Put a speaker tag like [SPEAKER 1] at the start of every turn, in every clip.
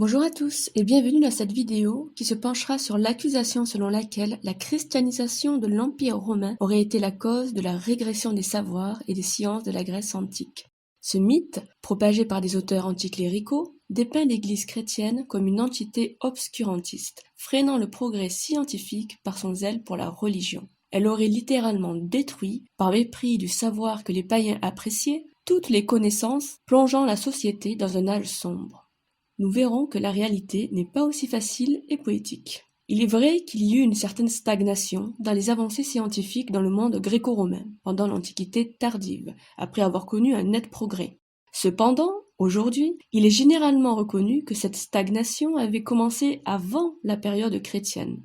[SPEAKER 1] Bonjour à tous et bienvenue dans cette vidéo qui se penchera sur l'accusation selon laquelle la christianisation de l'Empire romain aurait été la cause de la régression des savoirs et des sciences de la Grèce antique. Ce mythe, propagé par des auteurs anticléricaux, dépeint l'Église chrétienne comme une entité obscurantiste, freinant le progrès scientifique par son zèle pour la religion. Elle aurait littéralement détruit, par mépris du savoir que les païens appréciaient, toutes les connaissances, plongeant la société dans un âge sombre. Nous verrons que la réalité n'est pas aussi facile et poétique. Il est vrai qu'il y eut une certaine stagnation dans les avancées scientifiques dans le monde gréco-romain pendant l'Antiquité tardive, après avoir connu un net progrès. Cependant, aujourd'hui, il est généralement reconnu que cette stagnation avait commencé avant la période chrétienne.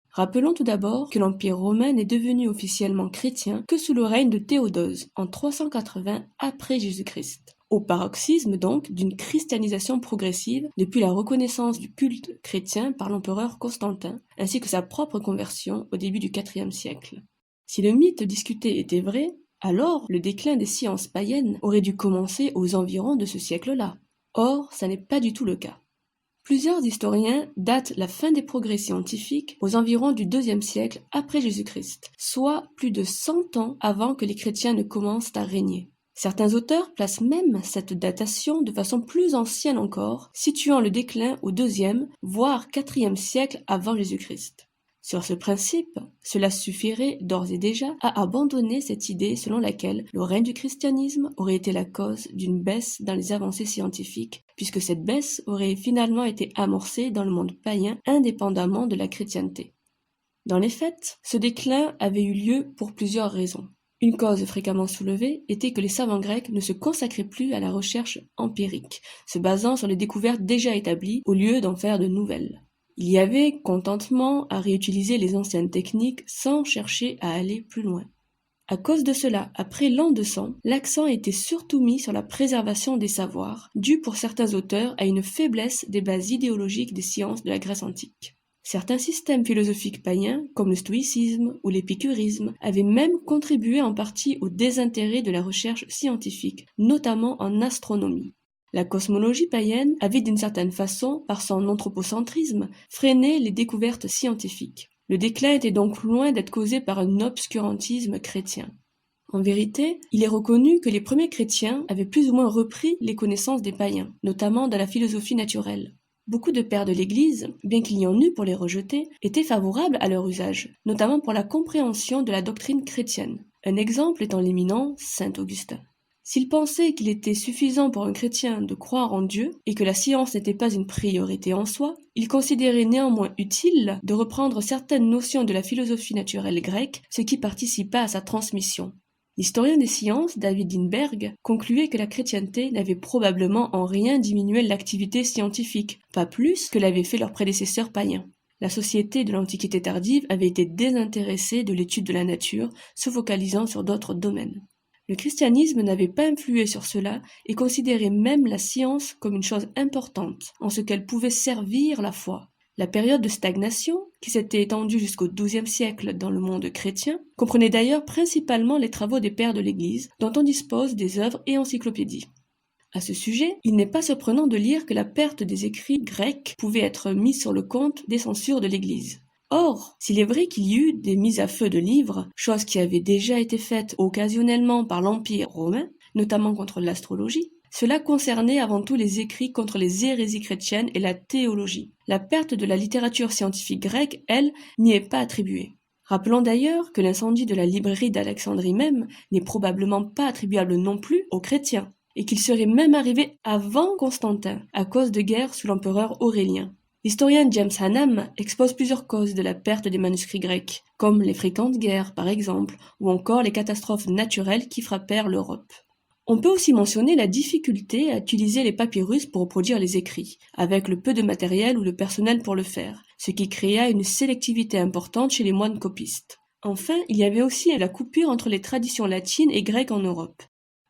[SPEAKER 1] Rappelons tout d'abord que l'Empire romain n'est devenu officiellement chrétien que sous le règne de Théodose en 380 après Jésus-Christ. Au paroxysme donc d'une christianisation progressive depuis la reconnaissance du culte chrétien par l'empereur Constantin, ainsi que sa propre conversion au début du IVe siècle. Si le mythe discuté était vrai, alors le déclin des sciences païennes aurait dû commencer aux environs de ce siècle-là. Or, ça n'est pas du tout le cas. Plusieurs historiens datent la fin des progrès scientifiques aux environs du IIe siècle après Jésus-Christ, soit plus de 100 ans avant que les chrétiens ne commencent à régner. Certains auteurs placent même cette datation de façon plus ancienne encore, situant le déclin au IIe, voire IVe siècle avant Jésus-Christ. Sur ce principe, cela suffirait d'ores et déjà à abandonner cette idée selon laquelle le règne du christianisme aurait été la cause d'une baisse dans les avancées scientifiques, puisque cette baisse aurait finalement été amorcée dans le monde païen indépendamment de la chrétienté. Dans les faits, ce déclin avait eu lieu pour plusieurs raisons. Une cause fréquemment soulevée était que les savants grecs ne se consacraient plus à la recherche empirique, se basant sur les découvertes déjà établies au lieu d'en faire de nouvelles. Il y avait contentement à réutiliser les anciennes techniques sans chercher à aller plus loin. À cause de cela, après l'an 200, l'accent était surtout mis sur la préservation des savoirs, dû pour certains auteurs à une faiblesse des bases idéologiques des sciences de la Grèce antique. Certains systèmes philosophiques païens, comme le stoïcisme ou l'épicurisme, avaient même contribué en partie au désintérêt de la recherche scientifique, notamment en astronomie. La cosmologie païenne avait d'une certaine façon, par son anthropocentrisme, freiné les découvertes scientifiques. Le déclin était donc loin d'être causé par un obscurantisme chrétien. En vérité, il est reconnu que les premiers chrétiens avaient plus ou moins repris les connaissances des païens, notamment dans la philosophie naturelle. Beaucoup de pères de l'Église, bien qu'il y en eût pour les rejeter, étaient favorables à leur usage, notamment pour la compréhension de la doctrine chrétienne. Un exemple étant l'éminent Saint Augustin. S'il pensait qu'il était suffisant pour un chrétien de croire en Dieu et que la science n'était pas une priorité en soi, il considérait néanmoins utile de reprendre certaines notions de la philosophie naturelle grecque, ce qui participa à sa transmission. L'historien des sciences, David Lindbergh, concluait que la chrétienté n'avait probablement en rien diminué l'activité scientifique, pas plus que l'avaient fait leurs prédécesseurs païens. La société de l'Antiquité tardive avait été désintéressée de l'étude de la nature, se focalisant sur d'autres domaines. Le christianisme n'avait pas influé sur cela et considérait même la science comme une chose importante, en ce qu'elle pouvait servir la foi. La période de stagnation, qui s'était étendue jusqu'au XIIe siècle dans le monde chrétien, comprenait d'ailleurs principalement les travaux des pères de l'Église, dont on dispose des œuvres et encyclopédies. À ce sujet, il n'est pas surprenant de lire que la perte des écrits grecs pouvait être mise sur le compte des censures de l'Église. Or, s'il est vrai qu'il y eut des mises à feu de livres, chose qui avait déjà été faite occasionnellement par l'Empire romain, notamment contre l'astrologie, cela concernait avant tout les écrits contre les hérésies chrétiennes et la théologie. La perte de la littérature scientifique grecque, elle, n'y est pas attribuée. Rappelons d'ailleurs que l'incendie de la librairie d'Alexandrie même n'est probablement pas attribuable non plus aux chrétiens, et qu'il serait même arrivé avant Constantin, à cause de guerres sous l'empereur Aurélien. L'historien James Hannam expose plusieurs causes de la perte des manuscrits grecs, comme les fréquentes guerres par exemple, ou encore les catastrophes naturelles qui frappèrent l'Europe. On peut aussi mentionner la difficulté à utiliser les papyrus pour reproduire les écrits, avec le peu de matériel ou de personnel pour le faire, ce qui créa une sélectivité importante chez les moines copistes. Enfin, il y avait aussi la coupure entre les traditions latines et grecques en Europe.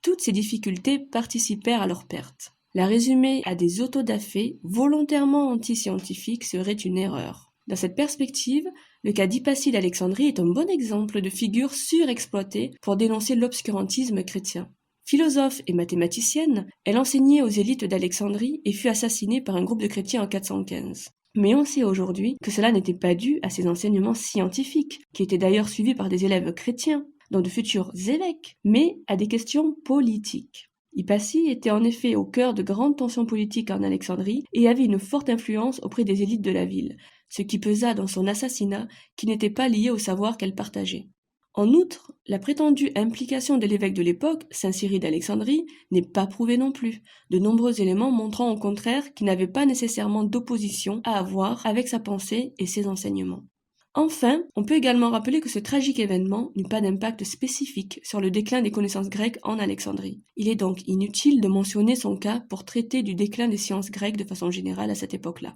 [SPEAKER 1] Toutes ces difficultés participèrent à leur perte. La résumer à des autodafés volontairement anti-scientifiques serait une erreur. Dans cette perspective, le cas d'Hippatie d'Alexandrie est un bon exemple de figure surexploitée pour dénoncer l'obscurantisme chrétien. Philosophe et mathématicienne, elle enseignait aux élites d'Alexandrie et fut assassinée par un groupe de chrétiens en 415. Mais on sait aujourd'hui que cela n'était pas dû à ses enseignements scientifiques, qui étaient d'ailleurs suivis par des élèves chrétiens, dont de futurs évêques, mais à des questions politiques. Hippatie était en effet au cœur de grandes tensions politiques en Alexandrie et avait une forte influence auprès des élites de la ville, ce qui pesa dans son assassinat qui n'était pas lié au savoir qu'elle partageait. En outre, la prétendue implication de l'évêque de l'époque, saint Cyrille d'Alexandrie, n'est pas prouvée non plus, de nombreux éléments montrant au contraire qu'il n'avait pas nécessairement d'opposition à avoir avec sa pensée et ses enseignements. Enfin, on peut également rappeler que ce tragique événement n'eut pas d'impact spécifique sur le déclin des connaissances grecques en Alexandrie. Il est donc inutile de mentionner son cas pour traiter du déclin des sciences grecques de façon générale à cette époque-là.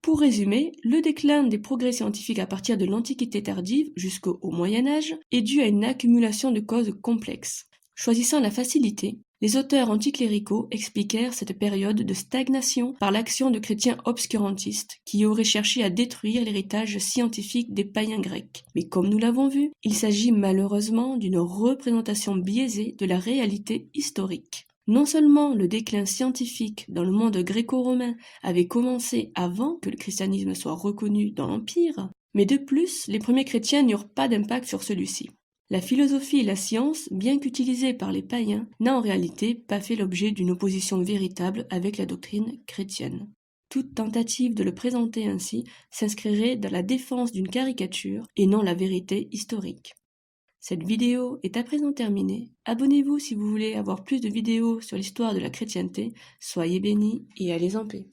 [SPEAKER 1] Pour résumer, le déclin des progrès scientifiques à partir de l'Antiquité tardive jusqu'au Moyen-Âge est dû à une accumulation de causes complexes. Choisissant la facilité, les auteurs anticléricaux expliquèrent cette période de stagnation par l'action de chrétiens obscurantistes qui auraient cherché à détruire l'héritage scientifique des païens grecs. Mais comme nous l'avons vu, il s'agit malheureusement d'une représentation biaisée de la réalité historique. Non seulement le déclin scientifique dans le monde gréco-romain avait commencé avant que le christianisme soit reconnu dans l'Empire, mais de plus, les premiers chrétiens n'eurent pas d'impact sur celui-ci. La philosophie et la science, bien qu'utilisées par les païens, n'a en réalité pas fait l'objet d'une opposition véritable avec la doctrine chrétienne. Toute tentative de le présenter ainsi s'inscrirait dans la défense d'une caricature et non la vérité historique. Cette vidéo est à présent terminée. Abonnez-vous si vous voulez avoir plus de vidéos sur l'histoire de la chrétienté. Soyez bénis et allez en paix.